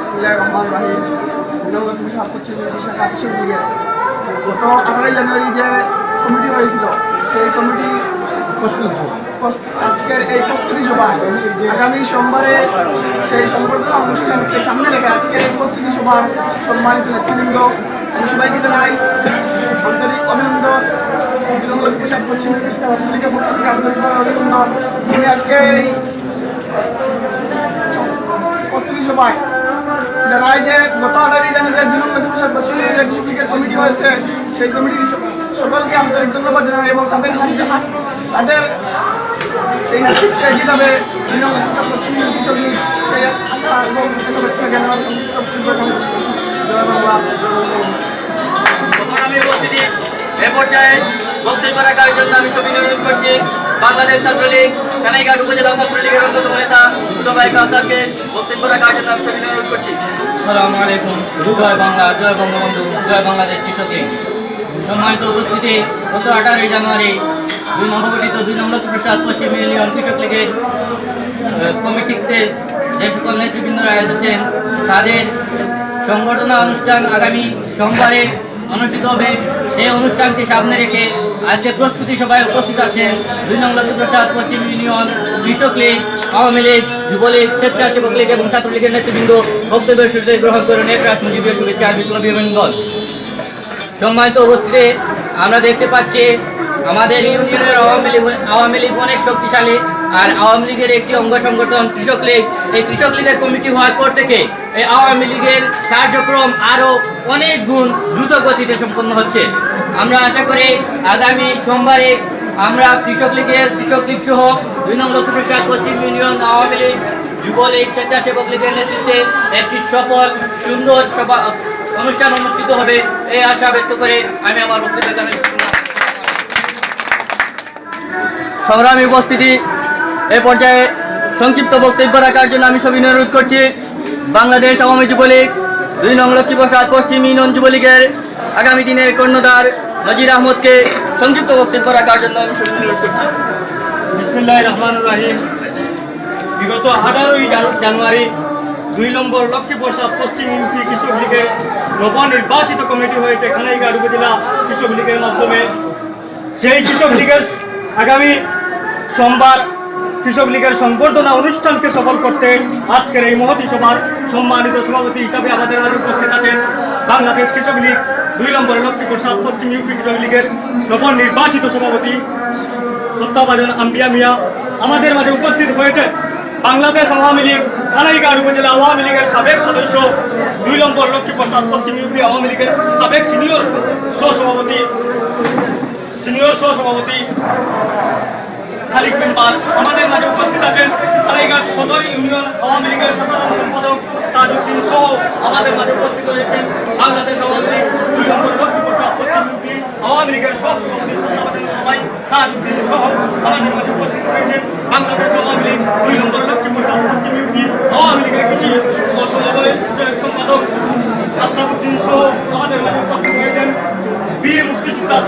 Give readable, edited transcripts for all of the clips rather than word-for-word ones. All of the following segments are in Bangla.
বিসমিল্লাহির রহমানির রহিম। গত 18 জানুয়ারি যে কমিটি হয়েছিল সেই কমিটি আজকের এই প্রস্তুতি সভা আগামী সোমবারে সেই সংবর্ধনা অনুষ্ঠানকে সামনে রেখে আজকের এই প্রস্তুতি সভার সম্মানিত নেতৃবৃন্দ আমি সবাইকে জানাই আন্তরিক অভিনন্দন। পশ্চিম ছাত্রলীগের পক্ষ থেকে আন্তরিক অভিনন্দন। আজকে এই প্রস্তুতি সভায় জানাই যে গত 18 জানুয়ারি পশ্চিম লীগের কমিটি হয়েছে সেই কমিটির সকলকে আন্তরিক ধন্যবাদ জানাই এবং তাদের তাদের সেই নেতৃত্বে কীভাবে পশ্চিম কৃষক লীগ সেই আশা এবং জ্ঞানের এ পর্যায়ে বক্তব্য রাখার জন্য আমি সবাই অনুরোধ করছি বাংলাদেশ ছাত্রলীগ কানাইঘাট উপজেলা ছাত্রলীগের অন্যতম নেতা সবাই কাউসারকে বক্তব্য রাখার জন্য আমি সবাই অনুরোধ করছি। আসসালামু আলাইকুম। জয় বাংলা, জয় বঙ্গবন্ধু, জয় বাংলাদেশ কৃষক লীগ। সম্মানিত উপস্থিতি, গত 18 জানুয়ারি নবগঠিত 2 নং লক্ষ্মীপ্রসাদ পশ্চিম ইউনিয়ন কৃষক লীগের কমিটিতে যে সকল নেতৃবৃন্দরা এসেছেন তাদের সংবর্ধনা অনুষ্ঠান আগামী সোমবারে অনুষ্ঠিত হবে। সেই অনুষ্ঠানকে সামনে রেখে আজকে প্রস্তুতি সভায় উপস্থিত আছেন 2 নং লক্ষ্মীপ্রসাদ পশ্চিম ইউনিয়ন কৃষক লীগ, আওয়ামী লীগ, যুবলীগ, স্বেচ্ছাসেবক লীগ এবং ছাত্রলীগের নেতৃবৃন্দ। বক্তব্যের শুরুতে গ্রহণ করেন এক রাজনীতিবীয় শুভেচ্ছা বিপ্লবী দল। সম্মানিত উপস্থিতি, আমরা দেখতে পাচ্ছি আমাদের ইউনিয়নের আওয়ামী লীগ অনেক শক্তিশালী, আর আওয়ামী লীগের একটি অঙ্গ সংগঠন কৃষক লীগ। এই কৃষক লীগের কমিটি হওয়ার পর থেকে এই আওয়ামী লীগের কার্যক্রম আরও অনেক গুণ দ্রুত গতিতে সম্পন্ন হচ্ছে। আমরা আশা করি আগামী সোমবারে আমরা কৃষক লীগ সহ 2 নং লক্ষ্মীপ্রসাদ পশ্চিম ইউনিয়ন আওয়ামী লীগ, যুবলীগ, স্বেচ্ছাসেবক লীগের নেতৃত্বে একটি সফল সুন্দর অনুষ্ঠান অনুষ্ঠিত হবে এই আশা ব্যক্ত করে আমি আমার বক্তব্য সংগ্রামী উপস্থিতি, এ পর্যায়ে সংক্ষিপ্ত বক্তব্য রাখার জন্য আমি সবাই অনুরোধ করছি বাংলাদেশ আওয়ামী যুবলীগ 2 নং লক্ষ্মীপ্রসাদ পশ্চিম ইউনিয়ন যুবলীগের আগামী দিনের কর্ণধার নজির আহমদকে সংক্ষিপ্ত বক্তব্য রাখার জন্য আমি সবাই অনুরোধ করছি। বিসমিল্লাহির রহমানির রহিম। বিগত 18 জানুয়ারি 2 নম্বর লক্ষ্মীপ্রসাদ পশ্চিম ইউপি কৃষক লীগের নবনির্বাচিত কমিটি হয়েছে কানাইঘাট উপজেলা কৃষক লীগের মাধ্যমে। সেই কৃষক লীগের আগামী সোমবার কৃষক লীগের সংবর্ধনা অনুষ্ঠানকে সফল করতে আজকের এই মহতী সভার সম্মানিত সভাপতি হিসাবে আমাদের মাঝে উপস্থিত আছেন বাংলাদেশ কৃষক লীগ 2 নম্বর লক্ষ্মীপ্রসাদ পশ্চিম ইউপি কৃষক লীগের নবনির্বাচিত সভাপতি সত্তাভাজন আম্বিয়া মিয়া। আমাদের মাঝে উপস্থিত হয়েছে বাংলাদেশ আওয়ামী লীগ কানাইঘাট উপজেলা আওয়ামী লীগের সাবেক সদস্য 2 নম্বর লক্ষ্মীপ্রসাদ পশ্চিম ইউপি আওয়ামী লীগের সাবেক সিনিয়র সহসভাপতি খালিক মেম্বার। আমাদের মাঝে উপস্থিত আছেন কানাইঘাট সদর ইউনিয়ন আওয়ামী লীগের সাধারণ সম্পাদক তাজউদ্দিন সহ আমাদের মাঝে উপস্থিত হয়েছেন বাংলাদেশ আওয়ামী লীগ 2 নম্বর লক্ষ্মীপ্রসাদ পশ্চিম ইউপি আওয়ামী লীগের সভাপতি তাজউদ্দিন সহ আমাদের মাঝে উপস্থিত হয়েছেন বাংলাদেশ আওয়ামী লীগ 2 নম্বর লক্ষ্মীপ্রসাদ পশ্চিম ইউপি আওয়ামী লীগের কৃষি ও সমবায় সম্পাদক আফতাবউদ্দিন সহ আমাদের মাঝে উপস্থিত হয়েছেন বীর মুক্তিযোদ্ধা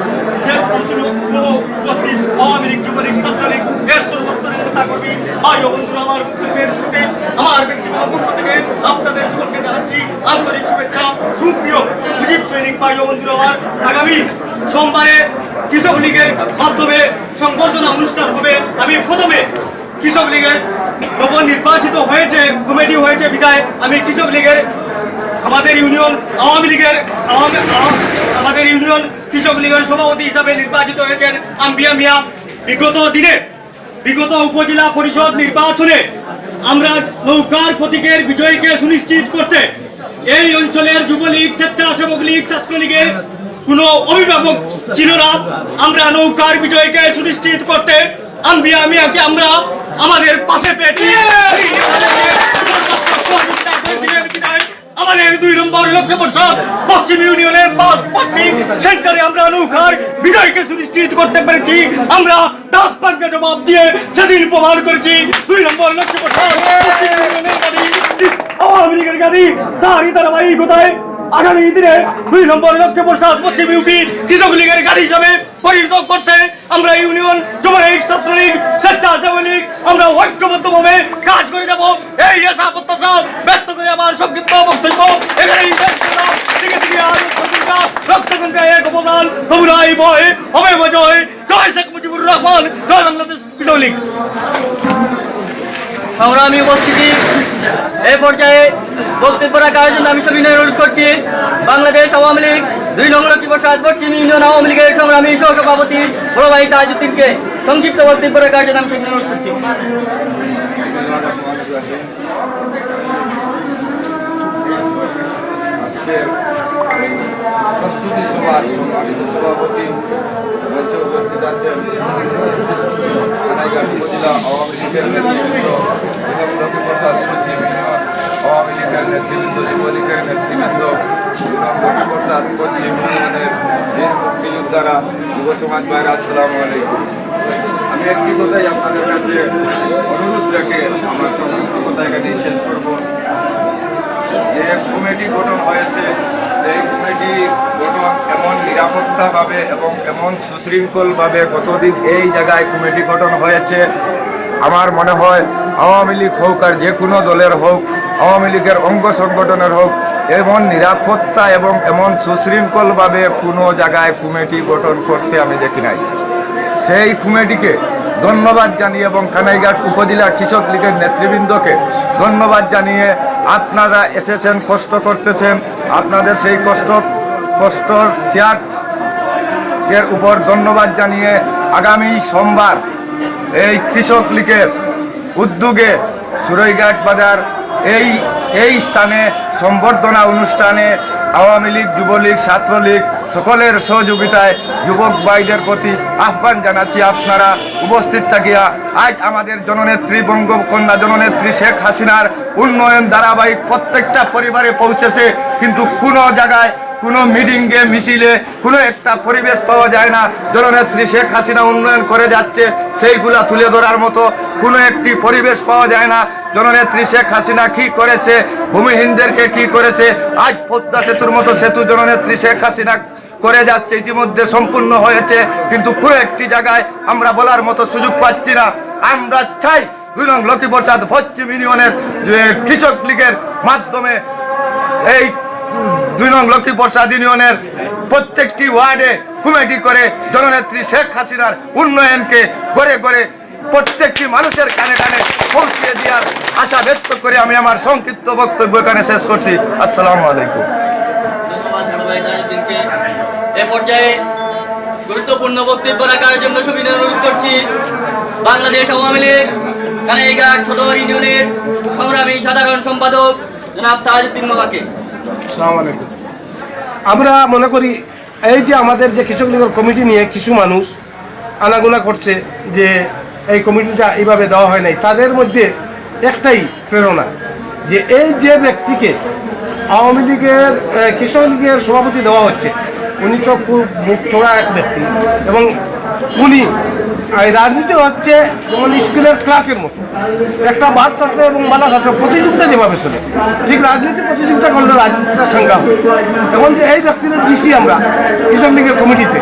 শেখ শামসুল সহ উপস্থিত আওয়ামী লীগ, যুবলীগ, ছাত্রলীগ এর সর্বস্তরের নেতাকর্মী ভাই ও বন্ধুরা। আমার বক্তব্যের শুরুতে আমার ব্যক্তিগত পক্ষ থেকে আপনাদের সকলকে জানাচ্ছি আন্তরিক শুভেচ্ছা। সুপ্রিয় মুজিব সৈনিক ভাই ও বন্ধুরা, আমার আগামী সোমবারে কৃষক লীগের মাধ্যমে সংবর্ধনা অনুষ্ঠান হবে। আমি প্রথমে কৃষক লীগের নবনির্বাচিত হয়েছে কমিটি হয়েছে বিদায় আমি কৃষক লীগের আমাদের ইউনিয়ন কৃষক লীগের সভাপতি হিসাবে নির্বাচিত হয়েছেন আম্বিয়া মিয়া। বিগত উপজেলা পরিষদ নির্বাচনে আমরা নৌকার প্রতীকের বিজয়কে সুনিশ্চিত করতে এই অঞ্চলের যুবলীগ, স্বেচ্ছাসেবক লীগ, ছাত্রলীগের কোনো অভিভাবক ছিল না। আমরা নৌকার বিজয়কে সুনিশ্চিত করতে আম্বিয়া মিয়াকে আমরা আমাদের পাশে পেয়েছি। আমাদের 2 নম্বর লক্ষ্মীপ্রসাদ পশ্চিম ইউনিয়নের 5টি সেন্টারে আমরা নৌকার বিজয়কে সুনিশ্চিত করতে পেরেছি। আমরা ডাক পাঙ্কে জবাব দিয়ে সেদিন প্রমাণ করেছি 2 নম্বর লক্ষ্মীপ্রসাদ পশ্চিম ইউনিয়নের গাড়ি আওয়ামী লীগের গাড়ি তারই ধারাবাহিকতায় আগামী দিনে 2 নম্বর লক্ষ্মীপ্রসাদ পশ্চিম ইউপি কৃষক লীগের গাড়ি হিসাবে পরিণত করতে আমরা ইউনিয়ন যুবলীগ ছাত্রলীগ স্বেচ্ছাসেবী লীগ আমরা ঐক্যবদ্ধভাবে কাজ করে যাব। এই আশা প্রত্যাশা ব্যক্ত করে আমার সংক্ষিপ্ত বক্তব্য এখানেই শেষ করলাম। রক্তগঙ্গা এক অবদান তোমরাই বয় হবে বজয়। জয় শেখ মুজিবুর রহমান, জয় বাংলাদেশ কৃষক লীগ। সংগ্রামী উপস্থিতি, এই পর্যায়ে বক্তব্য রাখার জন্য আমি সবিনয় অনুরোধ করছি বাংলাদেশ আওয়ামী লীগ 2 নং লক্ষ্মীপ্রসাদ পশ্চিম ইউনিয়ন আওয়ামী লীগের সংগ্রামী সহসভাপতি বড় ভাই তাজউদ্দিনকে সংক্ষিপ্ত বক্তব্য রাখার জন্য আমি সবিনয় অনুরোধ করছি। আজকের প্রস্তুতি সভার সম্মানিত সভাপতি মঞ্চে উপস্থিত আছেন সোনাইঘাট উপজেলা আওয়ামী লীগের নেতৃবৃন্দ, লক্ষ্মীপ্রসাদ পশ্চিম ইউনিয়ন আওয়ামী লীগের নেতৃবৃন্দ, যুবলীগের নেতৃবৃন্দ, লক্ষ্মীপ্রসাদ পশ্চিম ইউনিয়নের বীর মুক্তিযোদ্ধারা, যুব সমাজ ভাইরা, আসসালামু আলাইকুম। আমি একটি কথাই আপনাদের কাছে অনুরোধ রেখে আমার সংক্ষিপ্ত কথা এখানেই শেষ করব। যে কমিটি গঠন হয়েছে সেই কমিটি গঠন এমন নিরাপত্তাভাবে এবং এমন সুশৃঙ্খলভাবে গতদিন এই জায়গায় কমিটি গঠন হয়েছে, আমার মনে হয় আওয়ামী লীগ হোক আর যে কোনো দলের হোক, আওয়ামী লীগের অঙ্গ সংগঠনের হোক, এমন নিরাপত্তা এবং এমন সুশৃঙ্খলভাবে কোনো জায়গায় কমিটি গঠন করতে আমি দেখি নাই। সেই কমিটিকে ধন্যবাদ জানিয়ে এবং কানাইঘাট উপজেলা কৃষক লীগের নেতৃবৃন্দকে ধন্যবাদ জানিয়ে আপনারা এসেছেন, কষ্ট করতেছেন, আপনাদের সেই কষ্টর ত্যাগের উপর ধন্যবাদ জানিয়ে আগামী সোমবার এই কৃষক লীগের উদ্যোগে সুরৈঘাট বাজার এই স্থানে সম্বর্ধনা অনুষ্ঠানে আওয়ামী লীগ, যুবলীগ, ছাত্রলীগ সকলের সহযোগিতায় যুবক ভাইদের প্রতি আহ্বান জানাচ্ছি আপনারা উপস্থিত থাকিয়া আজ আমাদের জননেত্রী বঙ্গকন্যা জননেত্রী শেখ হাসিনার উন্নয়ন ধারাবাহিক প্রত্যেকটা পরিবারে পৌঁছেছে, কিন্তু কোনো জায়গায় কোনো মিটিংয়ে মিছিলে কোনো একটা পরিবেশ পাওয়া যায় না। জননেত্রী শেখ হাসিনা উন্নয়ন করে যাচ্ছে, সেইগুলা তুলে ধরার মতো কোনো একটি পরিবেশ পাওয়া যায় না। জননেত্রী শেখ হাসিনা কি করেছে, ভূমিহীনদেরকে কি করেছে, আজ পদ্মা সেতুর মতো সেতু জননেত্রী শেখ হাসিনা করে যাচ্ছে, ইতিমধ্যে সম্পূর্ণ হয়েছে, কিন্তু কোনো একটি জায়গায় আমরা বলার মতো সুযোগ পাচ্ছি না। আমরা চাই 2 নং লক্ষ্মীপ্রসাদ পশ্চিম ইউনিয়নের কৃষক লীগের মাধ্যমে এই 2 নং লক্ষ্মীপ্রসাদ ইউনিয়নের প্রত্যেকটি ওয়ার্ডে কমিটি করে জননেত্রী শেখ হাসিনার উন্নয়নকে করে করে প্রত্যেকটি মানুষের কানে কানে পৌঁছিয়ে দেওয়ার আশা ব্যক্ত করে আমি আমার সংক্ষিপ্ত বক্তব্য এখানে শেষ করছি। আসসালামু আলাইকুম। ধন্যবাদ বড় ভাই তাজউদ্দিনকে। এ পর্যায়ে গুরুত্বপূর্ণ বক্তব্য রাখার জন্য সবিনয় অনুরোধ করছি বাংলাদেশ আওয়ামী লীগ কানাইঘাট সদর ইউনিয়নের সংগ্রামী সাধারণ সম্পাদক জনাব তাজউদ্দিন মামাকে। আসসালামু আলাইকুম। আমরা মনে করি এই যে আমাদের যে কৃষক লীগের কমিটি নিয়ে কিছু মানুষ আনাগোনা করছে যে এই কমিটিটা এইভাবে দেওয়া হয় নাই, তাদের মধ্যে একটাই প্রেরণা যে এই যে ব্যক্তিকে আওয়ামী লীগের কৃষক লীগের সভাপতি দেওয়া হচ্ছে, উনি তো খুব মুখ চোরা এক ব্যক্তি এবং উনি এই রাজনীতি হচ্ছে যেমন স্কুলের ক্লাসের মতো, একটা বাদ ছাত্র এবং বালা ছাত্র প্রতিযোগিতা যেভাবে চলে, ঠিক রাজনীতি প্রতিযোগিতা করলে রাজনীতিটার সংখ্যা হবে। এখন যে এই ব্যক্তিরা দিছি আমরা কৃষক লীগের কমিটিতে,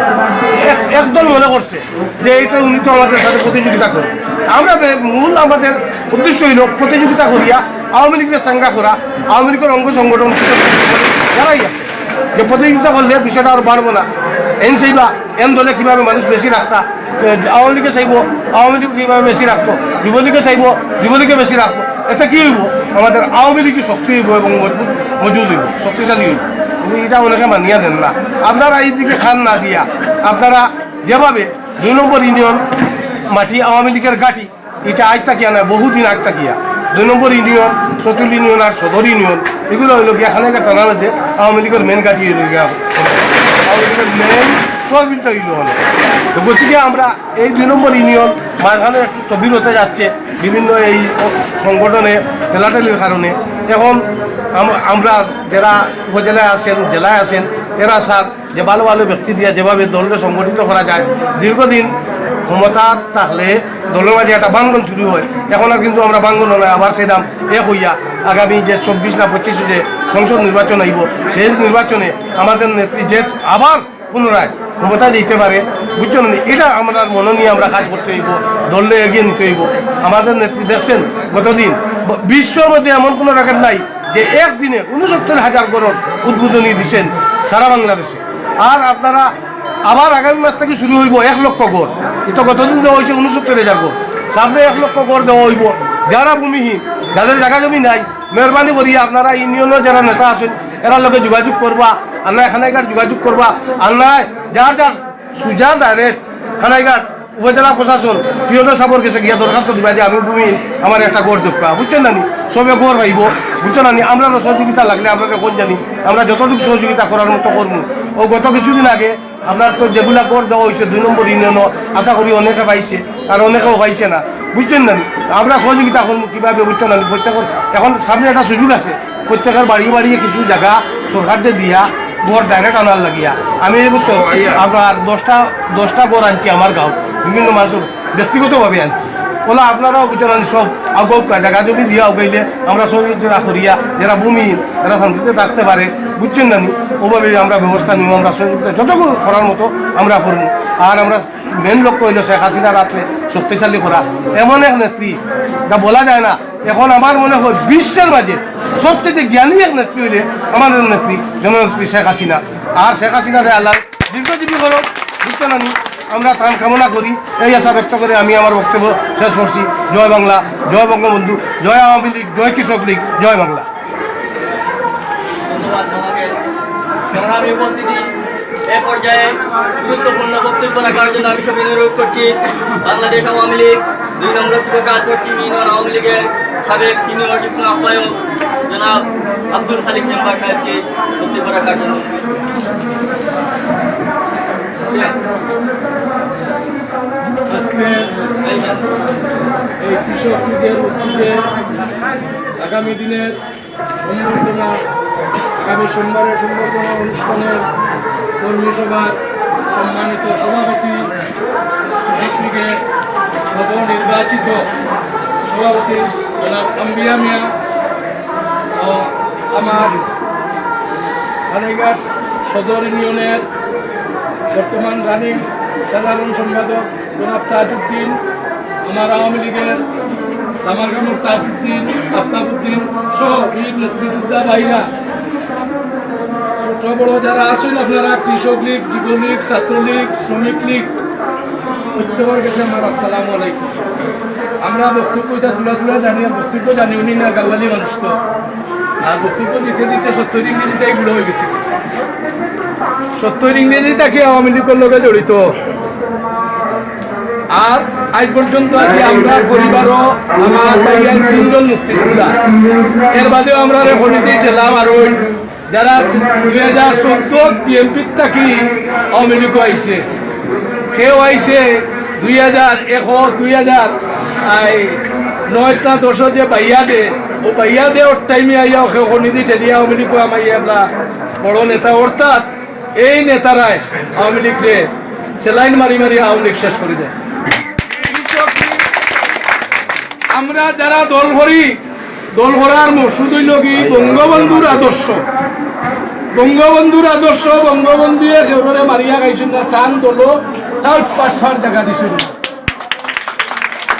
একদল মনে করছে যে এইটা উনি তো আমাদের সাথে প্রতিযোগিতা করে। আমরা মূল আমাদের উদ্দেশ্য হইল প্রতিযোগিতা করিয়া আওয়ামী লীগের চাঙ্গা করা, আওয়ামী লীগের অঙ্গ সংগঠন যারাই আছে যে প্রতিযোগিতা করলে বিষয়টা আর বাড়বো না। এন চাইবা এন দলে কীভাবে মানুষ বেশি রাখতা, আওয়ামী লীগে চাইব আওয়ামী লীগ কীভাবে বেশি রাখতো, যুবলীগে চাইব যুবলীগে বেশি রাখতো। এতে কী হইব, আমাদের আওয়ামী লীগই শক্তি হইব এবং মজবুত হইব, শক্তিশালী হইব। কিন্তু এটা অনেকে মানিয়া দেন না। আপনারা এই দিকে খান না দিয়া আপনারা যেভাবে 2 নম্বর ইউনিয়ন মাটি আওয়ামী লীগের গাঁটি, এটা আজ তাকিয়া না, বহুদিন আগ তাকিয়া 2 নম্বর ইউনিয়ন, চতুল ইউনিয়ন আর সদর ইউনিয়ন এগুলো হইল গিয়া খানাইঘাট থানার মধ্যে আওয়ামী লীগের মেন গাঁটি হইল গিয়া আওয়ামী লীগের মেন তহবিলটা হইল হলে। তো গতিকে আমরা এই 2 নম্বর ইউনিয়ন মাঝখানে একটু তহবিল হতে যাচ্ছে বিভিন্ন এই সংগঠনে ঠেলাঠেলির কারণে। এখন আমরা যারা উপজেলায় আসেন, জেলায় আসেন, এরা স্যার যে ভালো ভালো ব্যক্তি দিয়ে যেভাবে দলটা সংগঠিত করা যায়, দীর্ঘদিন ক্ষমতা থাকলে দলের মাঝে একটা বাঙ্গন শুরু হয়। এখন আর কিন্তু আমরা বাঙ্গন নয়, আবার সেদাম এক হইয়া আগামী যে 24 না 25 যে সংসদ নির্বাচন আইব সেই নির্বাচনে আমাদের নেত্রী যে আবার পুনরায় ক্ষমতা দিতে পারে, বুঝছেন, এটা আমরা মনে নিয়ে আমরা কাজ করতে হইব, দললে এগিয়ে নিতে হইব। আমাদের নেত্রী দেখছেন গতদিন বিশ্বের মধ্যে এমন কোনো রেকর্ড নাই যে একদিনে 69,000 করোড় উদ্বোধনী দিচ্ছেন সারা বাংলাদেশে। আর আপনারা আবার আগামী মাস থেকে শুরু হইব 1 লক্ষ গড়, এটা গতদিন দেওয়া হয়েছে 69,000 গড়, সামনে 1 লক্ষ গড় দেওয়া হইব। যারা ভূমিহীন, যাদের জায়গা জমি নাই, মেহরবানি করি আপনারা ইউনিয়নের যারা নেতা আছেন এরা লোকে যোগাযোগ করবা, আন্না খানাইঘাট যোগাযোগ করবা, আন্না যার যার সুজা ডাইরেক্ট খানাইঘাট উপজেলা প্রশাসন টিওনো সাবর কাছে গিয়া দরখাস্ত দিবা যে আমি ভূমিহীন, আমার একটা গড় দরকার, বুঝছেন না নি, সবে গড় পাইব, বুঝছেন না নি। আমরা সহযোগিতা লাগলে আপনাকে কোন জানি আমরা যতটুকু সহযোগিতা করার মতো করবো। ও গত কিছুদিন আগে আপনার তো যেগুলা গড় দেওয়া হয়েছে 2 নম্বর ইউনিয়নও আশা করি অনেকে পাইছে আর অনেকেও পাইছে না, বুঝছেন না, আমরা সহযোগিতা করবো কীভাবে, বুঝছেন না। প্রত্যেকের এখন সামনে একটা সুযোগ আছে, প্রত্যেকের বাড়িয়ে বাড়িয়ে কিছু জায়গা সরকারকে দিয়া গড় ডাইরেক্ট আনার লাগিয়া আমি এই বছর আপনার 10টা গড় আনছি আমার গাঁও, বিভিন্ন মানুষের ব্যক্তিগতভাবে আনছি। ওলা আপনারাও বুঝছেন না সব আগাউকা জায়গা জমি দিয়া উগাইলে আমরা সহযোগিতা করিয়া যারা ভূমিহীন যারা শান্তিতে থাকতে পারে, বুঝছেন না, ওভাবে আমরা ব্যবস্থা নিব, আমরা সহযোগিতা যতটুকু করার মতো আমরা করব। আর আমরা মেন লক্ষ্য হইল শেখ হাসিনা রাত্রে শক্তিশালী করা, এমন এক নেত্রী যা বলা যায় না। এখন আমার মনে হয় বিশ্বের মাঝে সবথেকে জ্ঞানী এক নেত্রী হইলে আমাদের নেত্রী জননেত্রী শেখ হাসিনা। আর শেখ হাসিনারে আল্লাহ দীর্ঘজীবী করো, বুঝছেন না, আমরা ত্রাণ কামনা করি। এই আশা ব্যক্ত করে আমি আমার বক্তব্য শেষ করছি। জয় বাংলা, জয় বঙ্গবন্ধু, জয় আওয়ামী লীগ, জয় কৃষক লীগ, জয় বাংলা। ধন্যবাদ তোমাকে। সংগ্রামী উপস্থিতি, এ পর্যায়ে গুরুত্বপূর্ণ বক্তব্য রাখার জন্য আমি সবাই অনুরোধ করছি বাংলাদেশ আওয়ামী লীগ 2 নং লক্ষ্মীপ্রসাদ পশ্চিম ইউনিয়ন আওয়ামী লীগের সাবেক সিনিয়র যুগ্ম আহ্বায়ক জনাব আব্দুল খালিক মেম্বার সাহেবকে বক্তব্য রাখার জন্য। আজকে এই কৃষক লীগের উদ্যোগে আগামী দিনের সম্বর্ধনা, আগামী সোমবারের সম্বর্ধনা অনুষ্ঠানের কর্মী সভার সম্মানিত সভাপতি, কৃষক লীগের নবনির্বাচিত সভাপতি জনাব আম্বিয়া মিয়া ও আমার খানাইঘাট সদর ইউনিয়নের বর্তমান রানিং সাধারণ সম্পাদক জনাব তাজউদ্দিন, আমার আওয়ামী লীগের দামারগামুর তাজউদ্দিন, আফতাবউদ্দিন সহ বীর মুক্তিযোদ্ধা ভাইরা, ছোট বড় যারা আছেন আপনারা, কৃষক লীগ, যুবলীগ, ছাত্রলীগ, শ্রমিক লীগ, প্রত্যেকের কাছে আমার আসসালামু আলাইকুম। আমরা বক্তব্য এটা তুলা জানি, বক্তব্য জানি উনি না গাওয়ালি মানুষ তো, আর বক্তব্য দিতে দিতে 70 ইংরেজিতে এগুলো হয়ে গেছে। 70 ইংরেজি তাকে আওয়ামী লীগের লোকে জড়িত। আর আজ পর্যন্ত আছি আমরা পরিবারও আমার ভাইয়ার 3 জন মুক্তিযোদ্ধা, এর বাদেও আমরা রেখনিতে ছিলাম। আর ওই যারা 2014 বিএনপির থাকি আওয়ামী লীগ আইসে, কেউ আইসে 2001 2009 না 10 যে বাইয়া দে, ও বাইয়া দে ওর টাইমে আইয়া রেখনিতে ঠেলিয়া আওয়ামী লীগ আমাইয়া বড় নেতা, অর্থাৎ এই নেতারাই আওয়ামী লীগরে সেলাইন মারি মারি আওয়ামী লীগ শেষ করে দেয়। আমরা যারা দল ভরি, দল ভরার মকসুদ হইল কি বঙ্গবন্ধুর আদর্শ, বঙ্গবন্ধুর আদর্শ, বঙ্গবন্ধুয়ে সেগুলো মারিয়া গাইছেন না, টান দল তার 5 জায়গা দিছিল।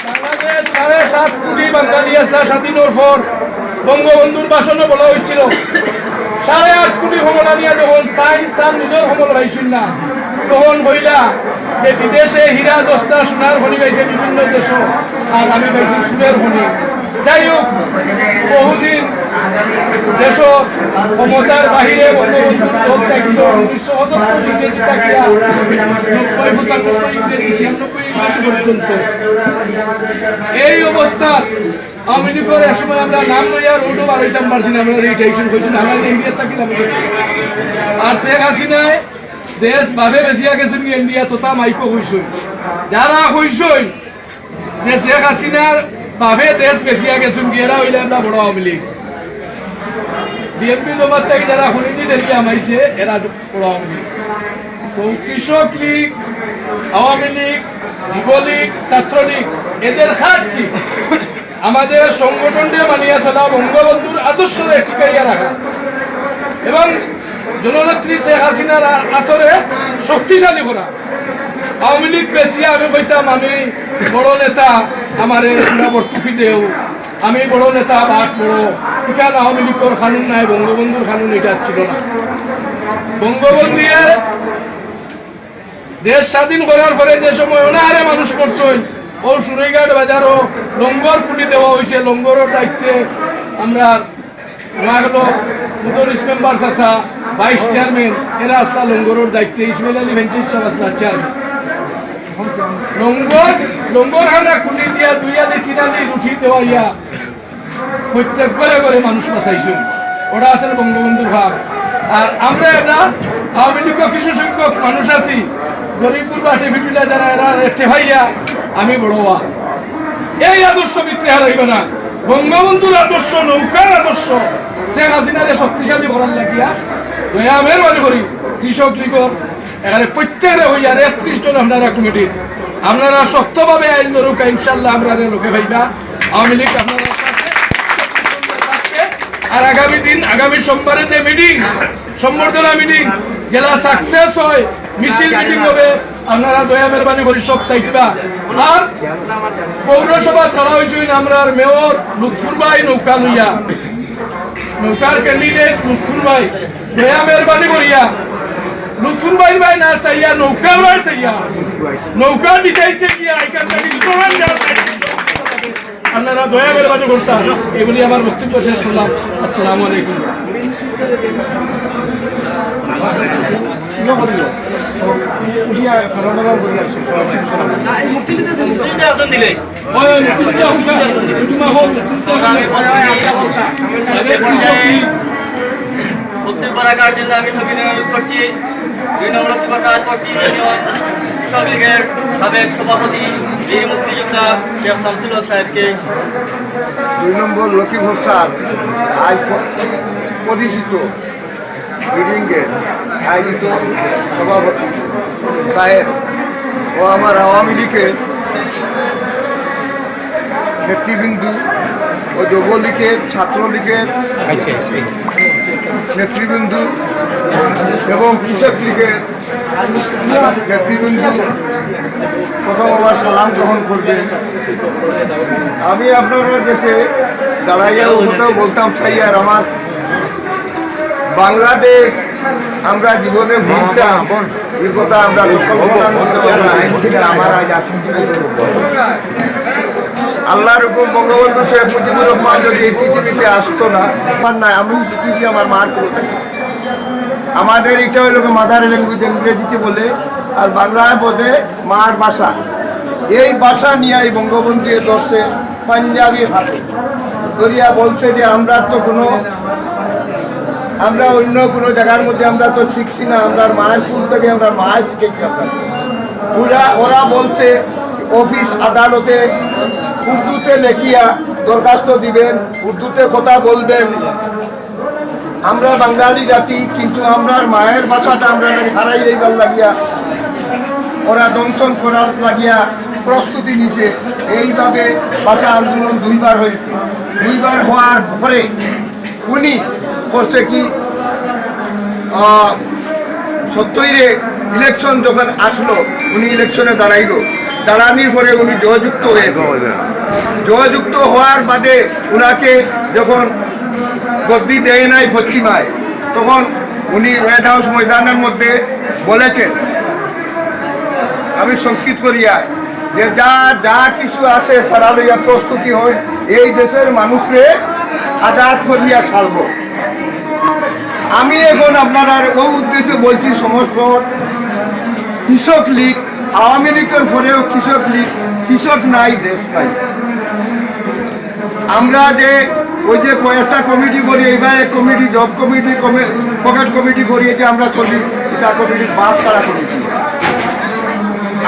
বাংলাদেশ 7.5 কোটি বাঙালি আসলা স্বাধীনের পর বঙ্গবন্ধুর ভাষণে বলা হয়েছিল 8.5 কোটি সমলা নিয়ে যখন তার নিজের সমল পাইছিল না, তখন বইলা যে বিদেশে হীরা দস্তা সোনার খনি পাইছে বিভিন্ন দেশ, আর আমি পাইছি সুরের খনি। যাই হোক, বহুদিন দেশ ক্ষমতার বাহিরে বঙ্গবন্ধুর দল থাকিল। 1975 ইংরেজি থাকিয়া 90-95 ইংরেজি 96 ইংরেজি পর্যন্ত এই অবস্থা আওয়ামী লীগের এক সময় আমরা নাম লইয়া রোডও বার হইতাম পারছি না, আমরা রিটাইশন করছি না, আমরা ইন্ডিয়া থাকিলাম। আর শেখ হাসিনায় দেশ ভাবে বেশিয়া গেছেন ইন্ডিয়া তথা মাইকো হইসই, যারা হইসই যে শেখ হাসিনার ভাবে দেশ বেশিয়া গেছেন এরা হইলে আমরা বড় আওয়ামী লীগ। বিএনপি দোবার থেকে যারা হলিদি ঢেলি আমাইছে এরা বড় আওয়ামী লীগ। তো কৃষক লীগ, আওয়ামী লীগ, যুবলীগ, ছাত্রলীগ এদের কাজ কি? আমাদের সংগঠনটি মানিয়া চলা বঙ্গবন্ধুর আদর্শরে টিকাইয়া রাখা এবং জননেত্রী শেখ হাসিনার আতরে শক্তিশালী করা। আওয়ামী লীগ বেশিয়া আমি কইতাম আমি বড় নেতা, আমার টুপি দেও, আমি বড় নেতা বাট বড়, এখানে আওয়ামী লীগের কানুন নাই, বঙ্গবন্ধুর কানুন এটা ছিল না। বঙ্গবন্ধুর দেশ স্বাধীন করার পরে যে সময় অনাহারে মানুষ পড়ছেন, ও সুরাইঘাট বাজারও লঙ্গর কুটি দেওয়া হয়েছে। লঙ্গরের দায়িত্বে আমরা হলো 19 মেম্বার আসা, 22 চেয়ারম্যান, এরা আসলা লঙ্গরের দায়িত্বে। ইসমাইল আলী ভেঞ্চার সাহেব আসলা চেয়ারম্যান। লঙ্গর খানা কুটি দিয়া 2 আলি 3 আলি রুটি দেওয়া ইয়া প্রত্যেকবারে করে মানুষ বাঁচাইছেন। ওরা আছেন বঙ্গবন্ধুর ভাব। আর আমরা এটা আওয়ামী লীগ কিছু সংখ্যক মানুষ আছি, গরিবপুর বাটে ফিটুলা যারা এরা রেটে ভাইয়া আমি বড়োয়া, এই আদর্শ ভিত্তি হারাইবে না। বঙ্গবন্ধুর আদর্শ, নৌকার আদর্শ শেখ হাসিনারে শক্তিশালী করার লাগিয়া দয়া মেহরবানি করি কৃষক লীগর এখানে প্রত্যেকে হইয়া 31 জন আপনারা কমিটির আপনারা শক্তভাবে আইন ধরুক, ইনশাল্লাহ আমরা লোকে ভাইবা আওয়ামী লীগ আপনারা। আর আগামী সোমবারে যে মিটিং, সম্বর্ধনা মিটিং জেলা সাকসেস হয়, মিছিল মিটিং হবে, আপনারা দয়া মেহরবানি করি সব থাকবা। আর পৌরসভা ছাড়া হয়েছে আমরা মেয়র লুৎফুর ভাই নৌকা লইয়া, নৌকার ক্যান্ডিডেট লুৎফুর ভাই, দয়া মেহরবানি করিয়া লুৎফুর ভাই না চাইয়া নৌকার ভাই চাইয়া নৌকা দিতে গিয়া আপনারা দয়া মেহরবানি করতাম। এগুলি আমার বক্তব্য শেষ করলাম। আসসালামু আলাইকুম। বক্তব্য রাখার জন্য আমি সবিনয় অনুরোধ করছি 2 নং লক্ষ্মীপ্রসাদ পশ্চিম ইউনিয়ন কৃষক লীগের সাবেক সভাপতি বীর মুক্তিযোদ্ধা শেখ শামসুল হক সাহেবকে। 2 নম্বর লক্ষ্মীপ্রসাদ আজ প্রতিষ্ঠিত মিটিংয়ের আয়োজিত সভাপতি সাহেব ও আমার আওয়ামী লীগের নেতৃবৃন্দু ও যুবলীগের, ছাত্রলীগের নেতৃবৃন্দু এবং কৃষক লীগের নেতৃবৃন্দু প্রথম আমার সালাম গ্রহণ করবে। আমি আপনারা দেশে দাঁড়াইয়া কোথাও বলতাম সাইয়ার আমার বাংলাদেশ আমরা জীবনে ভুলতাম, এই কথা আমরা আমার আজ আল্লাহর হুকুম বঙ্গবন্ধু শেখ মুজিবুর রহমান যদি এই পৃথিবীতে আসতো না, আমার নাই, আমি শিখেছি আমার মার করে থাকি। আমাদের এটা হইল মাদার ল্যাঙ্গুয়েজ, ইংরেজিতে বলে, আর বাংলায় বোধে মার ভাষা। এই ভাষা নিয়ে এই বঙ্গবন্ধু ধরছে পাঞ্জাবির হাতে ধরিয়া বলছে যে আমরা অন্য কোনো জায়গার মধ্যে আমরা তো শিখছি না, আমরা মায়ের কুল থেকে আমরা মায়ের শিখেছি। ওরা বলছে অফিস আদালতে উর্দুতে লেখিয়া দরখাস্ত দিবেন, উর্দুতে কথা বলবেন। আমরা বাঙালি জাতি, কিন্তু আমরা মায়ের ভাষাটা আমরা হারাই যাইবার লাগিয়া ওরা দংশন করার লাগিয়া প্রস্তুতি নিছে। এইভাবে ভাষা আন্দোলন 2 বার হয়েছে। 2 বার হওয়ার পরে উনি করছে কি, 70-এ ইলেকশন যখন আসলো, উনি ইলেকশনে দাঁড়ানোর পরে উনি জয়যুক্ত হওয়ার বাদে উনাকে যখন গদ্দি দেয় নাই পশ্চিমায়, তখন উনি রেড হাউস ময়দানের মধ্যে বলেছেন, আমি সংক্ষিপ্ত করিয়া, যে যা কিছু আছে সারা লইয়া প্রস্তুতি হয়, এই দেশের মানুষরে আজাদ করিয়া ছাড়ব। আমি এখন আপনারা ওই উদ্দেশ্যে বলছি, সমস্ত কৃষক লীগ, আওয়ামী লীগের পরেও কৃষক লীগ, কৃষক নাই দেশ নাই। আমরা যে ওই যে কয়েকটা কমিটি করি, এইবার committee, job committee, pocket committee করিয়ে যে আমরা চলি, এটা কমিটি বাস ছাড়া কমিটি।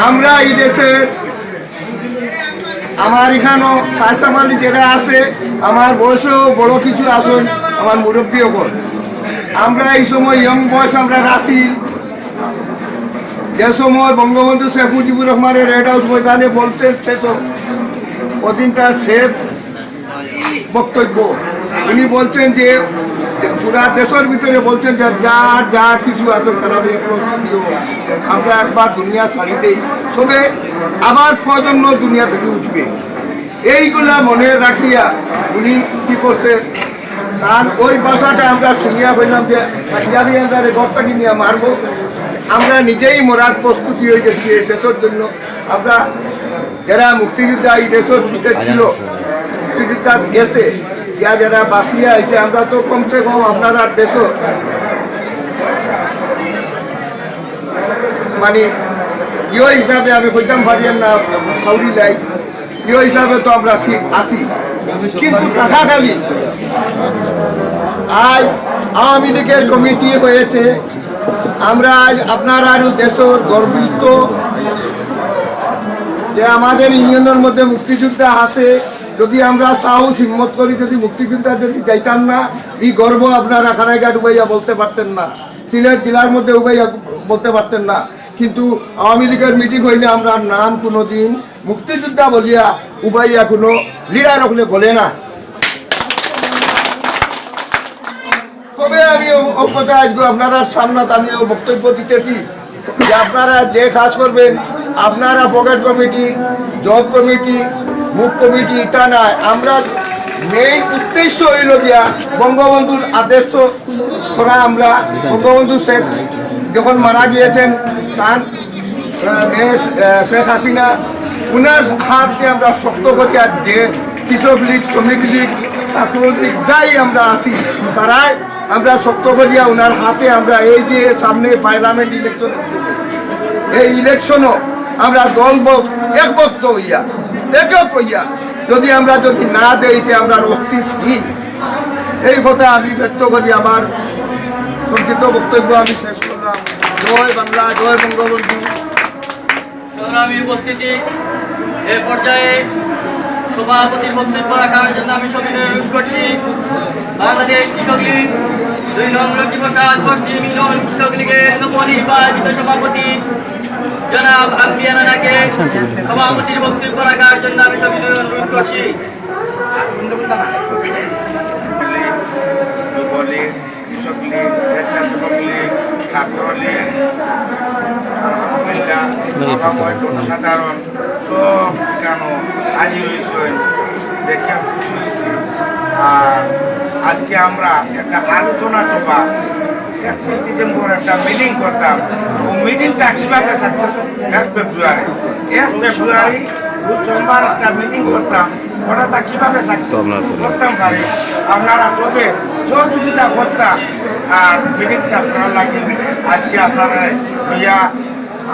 আমরা এই দেশের, আমার এখানেও সাহসামালি যারা আছে, আমার বয়সেও বড় কিছু আসুন, আমার মুরব্বীও কর। আমরা এই সময় ইয়ং বয়স, আমরা রাসিল, যে সময় বঙ্গবন্ধু শেখ মুজিবুর রহমানের রেড হাউস ময়দানে বলছেন শেষ ওদিনটা শেষ, বক্তব্য। উনি বলছেন যে পুরা দেশের ভিতরে বলছেন যে যা যা কিছু আছে সারাবে আমরা একবার দুনিয়া ছাড়ি দেই, তবে আবার প্রজন্ম দুনিয়া থেকে উঠবে। এইগুলা মনে রাখিয়া উনি কি করছে, তার ওই ভাষাটা আমরা শুনিয়া বললাম যে পাঞ্জাবি আন্দারে গর্তাকে নিয়ে মারবো। আমরা নিজেই মরার প্রস্তুতি হয়ে গেছি এই দেশের জন্য। আমরা যারা মুক্তিযোদ্ধা এই দেশের ভিতরে ছিল, মুক্তিযোদ্ধা গেছে, যারা বাঁচিয়ে আছে, আমরা তো কমসে কম আপনারা দেশ মানে ইয়ে হিসাবে আমি কইতাম পারিয়ান না সাউরি যাই, ইয়ে হিসাবে তো আমরা ঠিক আছি। কিন্তু থাকাকালী আজ আওয়ামী লীগের কমিটি হয়েছে, আমরা আজ আপনার আরো দেশের গর্বিত যে আমাদের ইউনিয়নের মধ্যে মুক্তিযোদ্ধা আছে। যদি আমরা সাহস হিম্মত করি, যদি মুক্তিযোদ্ধা যদি যাইতাম না, এই গর্ব আপনারা খানাইঘাট উবাইয়া বলতে পারতেন না, সিলেট জেলার মধ্যে উবাইয়া বলতে পারতেন না। কিন্তু আওয়ামী লীগের মিটিং হইলে আমরা নাম কোনো দিন মুক্তিযোদ্ধা বলিয়া উবাইয়া কোনো লিডার হলে বলে না। তবে আমি কথা আজকে আপনারা সামনে আমি বক্তব্য দিতেছি যে আপনারা যে কাজ করবেন, আপনারা পকেট কমিটি, জব কমিটি, বুক কমিটি, এটা না, আমরা মেইন উদ্দেশ্য হইল গিয়া বঙ্গবন্ধুর আদর্শ করা। আমরা বঙ্গবন্ধু শেখ যখন মারা গিয়েছেন, তার মেয়ে শেখ হাসিনা, উনার হাতকে আমরা শক্ত করি। আর যে কৃষক লীগ, শ্রমিক লীগ, ছাত্রলীগ যাই আমরা আছি, সারাই আমরা শক্ত করিয়া উনার হাতে আমরা এই যে সামনে পার্লামেন্ট ইলেকশন, এই ইলেকশনও আমরা দল একবদ্ধ হইয়া একক হইয়া যদি আমরা যদি না দেইতে আমরা অস্তিত্বহীন। এই কথা আমি ব্যক্ত করি। আমার সংক্ষিপ্ত বক্তব্য আমি শেষ করলাম। জয় বাংলা, জয় বঙ্গবন্ধু। সংগ্রামী উপস্থিতি, এ পর্যায়ে সভাপতির বক্তব্য রাখার জন্য আমি সবিনয় অনুরোধ করছি বাংলাদেশ কৃষক লীগ 2 নং লক্ষ্মীপ্রসাদ পশ্চিম ইউনিয়ন কৃষক লীগের নবনির্বাচিত সভাপতি জনাব আম্বিয়া নানাকে সভাপতির বক্তব্য রাখার জন্য আমি সবিনয় অনুরোধ করছি। যুবলীগ, কৃষক লীগ, স্বেচ্ছাসেবক লীগ, ছাত্রলীগ, সাধারণ সব কেন হাজির হয়েছেন দেখে খুশি হয়েছি। আর আজকে আমরা একটা আলোচনা সভা 31 ডিসেম্বর একটা মিটিং করতাম। ও মিটিংটা কীভাবে সাকসেস, 1 ফেব্রুয়ারি সোমবার একটা মিটিং করতাম, ওটা তা কীভাবে সাকসেস করতাম পারে আপনারা সবে সহযোগিতা করতাম। আর মিটিংটা করার লাগে আজকে আপনারা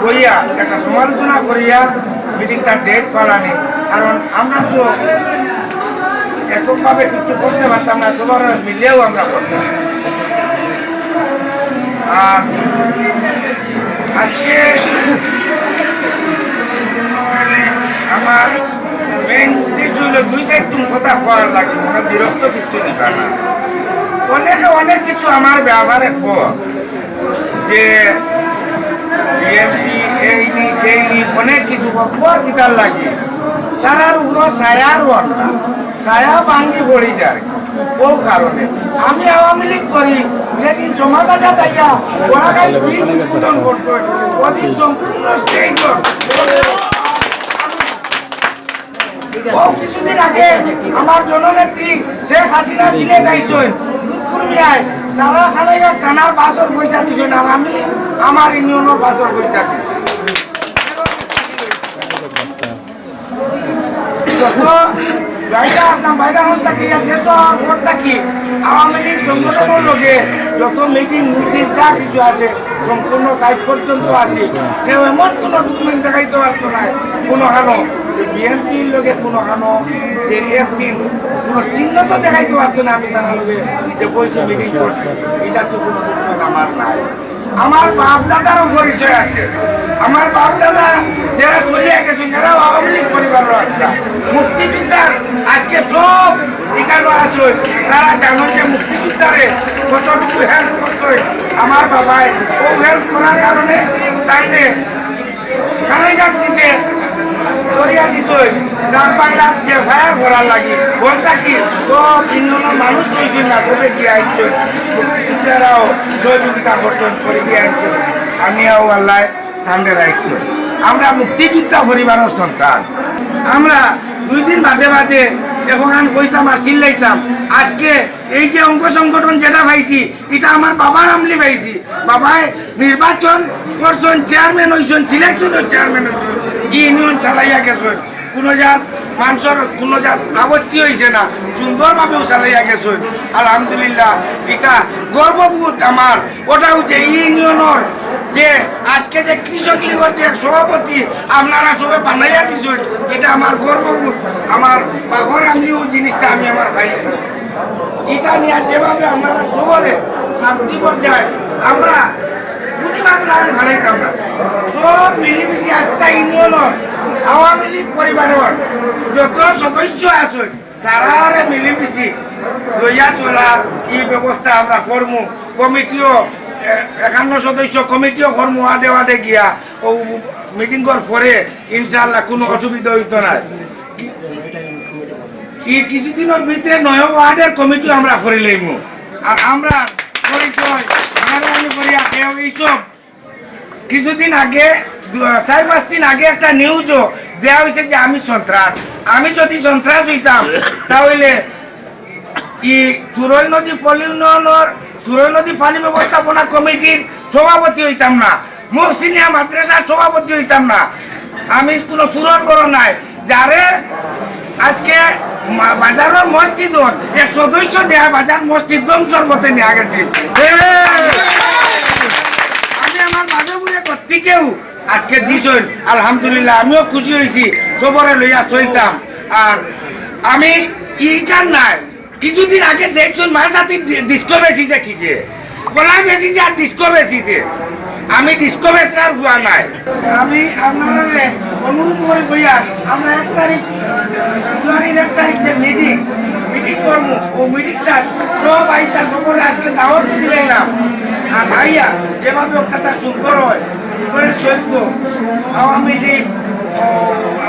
কইয়া একটা সমালোচনা করিয়া মিটিংটা ডেট পালানি। কারণ আমরা তো এককভাবে কিছু করতে পারতাম না, সবার মিলেও আমরা করতাম। আর আজকে আমার মেইন উদ্দেশ্য হইল 2-4 কথা হওয়ার লাগে, মনে বিরক্ত কিছু নিবা না। অনেক কিছু আমার ব্যবহারে যে বিএনপি এই নি সেই নি অনেক কিছু গীতার লাগে, তারার উপর ছায়ার না, ছায়া ভাঙ্গি পড়ি যায়। ও কারণে আমি আওয়ামী লীগ করি, যেদিন সমাধান তাইয়া ওরা গাই বীজ উৎপাদন করতো, ওদিন সম্পূর্ণ স্টেট ও কিছুদিন আগে আমার জননেত্রী শেখ হাসিনা ছিলেন আইসেন দুধপুর মিয়ায়, সারা খানাইঘাট থানার বাসর পয়সা দিছেন, আর আমি আমার ইউনিয়নের বাসর পয়সা দিচ্ছি। বাইরে আসলাম, বাইরে হন থাকি দেশের ভোট থাকি আওয়ামী লীগ সংগঠনের লোকে যত মিটিং মিছিল যা কিছু আছে সম্পূর্ণ কাজ পর্যন্ত আছে। কেউ এমন কোনো ডকুমেন্ট দেখাইতে পারতো না, কোনো হানো বিএনপির লোকে কোনো হানো যে একদিন কোনো চিহ্ন তো দেখাইতে পারতো না আমি তার লোকে যে বসে মিটিং করছি, এটা তো কোনো ডকুমেন্ট আমার নাই। আমার বাপ দাদারও পরিচয় আছে, আমার বাপ দাদা যারা চলিয়া গেছেন যারাও আওয়ামী লীগ পরিবারও আছে। মুক্তিযোদ্ধার আজকে সব এখানে আছে, তারা জানেন যে মুক্তিযোদ্ধারে কতটুকু হেল্প করছে আমার বাবাই। ও হেল্প করার কারণে তাহলে খানাইঘাট নিচে দরিয়া দিছই গ্রাম বাংলা যে ফায়ার করার লাগি বল থাকি সব ইউনিয়নের মানুষ হয়েছে না সবে গিয়ে আইছে মুক্তিযোদ্ধারাও সহযোগিতা করছেন করে গিয়ে আইছে আমিও আল্লাহ সামনে রাখছি আমরা মুক্তিযোদ্ধা পরিবারের সন্তান আমরা 2 দিন বাদে বাদে এখন কইতাম আর চিল্লাইতাম আজকে এই যে অঙ্গ সংগঠন যেটা পাইছি এটা আমার বাবার আমলি পাইছি বাবায় নির্বাচন করছেন চেয়ারম্যান হয়েছেন সিলেকশনের চেয়ারম্যান হয়েছেন ইউনিয়ন চালাইয়া গেছেন কোনো জাত মানুষের কোনো জাত আপত্তি হয়েছে না সুন্দরভাবেও চালাইয়া গেছেন আলহামদুলিল্লাহ এটা গর্ববোধ আমার ওটা হচ্ছে ইউনিয়নের যে আজকে যে কৃষক লীগের যে সভাপতি আপনারা সবাই বানাইয়া দিচ্ছেন এটা আমার গর্ববোধ আমার বাবার আমিও জিনিসটা আমি আমার পাইছি এটা নিয়ে যেভাবে আপনারা সবরে শান্তি পর্যায়ে আমরা ভালাইতাম না সব মিলিমিশি আস্থা ইউনিয়নের আওয়ামী লীগ পরিবারের যত সদস্য আছে সারারে মিলিমিশি লইয়া চলার এই ব্যবস্থা আমরা করমু কমিটিও 51 সদস্য কমিটিও করমু আডে আডে গিয়া ও মিটিং করার পরে ইনশাআল্লাহ কোনো অসুবিধা হইত না এই কিছুদিনের ভিতরে 9 ওয়ার্ডের কমিটিও আমরা করে লইমু আর আমরা পরিচয় মেহরবানি করিয়া কেউ এইসব কিছুদিন আগে 4-5 দিন আগে একটা নিউজও দেওয়া হয়েছে যে আমি সন্ত্রাস আমি যদি সন্ত্রাস হইতাম তাহলে ই সুরই নদী পলিউশনের সুরই নদী পানি ব্যবস্থাপনা কমিটির সভাপতি হইতাম না মহসিনিয়া মাদ্রাসার সভাপতি হইতাম না আমি কোনো সুরর করো নাই যারে আজকে বাজারের মসজিদ এক সদস্য দেয়া বাজার মসজিদ ধ্বংসর মতে নিয়ে গেছি আমি আমার বাজারে প্রত্যেকেও আজকে দিছেন আলহামদুলিল্লাহ আমিও খুশি হয়েছি সবরে লইয়া চলতাম আর আমি ইটার নাই কিছুদিন আগে দেখছেন মাছ হাতি ডিস্কো বেশিছে কি যে কলা বেশিছে আর ডিস্কো বেশিছে আমি ডিস্কো বেচার হুয়া নাই আমি আপনারা অনুরোধ করি বইয়া আমরা 1 তারিখ জানুয়ারির 1 তারিখ যে মিটিং করবো ও মিটিংটা সব আইতা সবরে আজকে দাওয়াত দিলাম আর ভাইয়া যেভাবে কথা সুন্দর হয় সুন্দরে চলতো আওয়ামী লীগ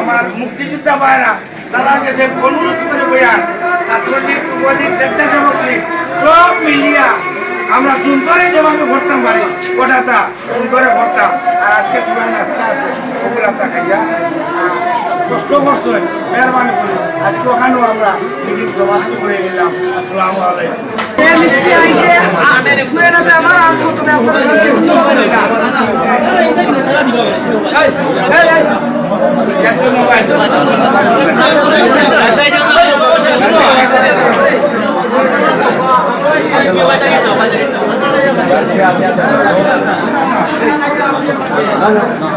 আমার মুক্তিযোদ্ধা ভাইরা তারা কাছে অনুরোধ করে বইয়া ছাত্রলীগ যুবলীগ স্বেচ্ছাসেবক লীগ সব মিলিয়া আমরা সুন্দরে যেভাবে ভরতাম পারি ওটা সুন্দরে ভরতাম আর আজকে পুরান রাস্তা আছে ওগুলাটা খাইয়া কষ্ট করছেন মেহরবানি করি আজকে ওখানেও আমরা মিটিং সমাপ্তি করে নিলাম আসসালামু আলাইকুম Gracias.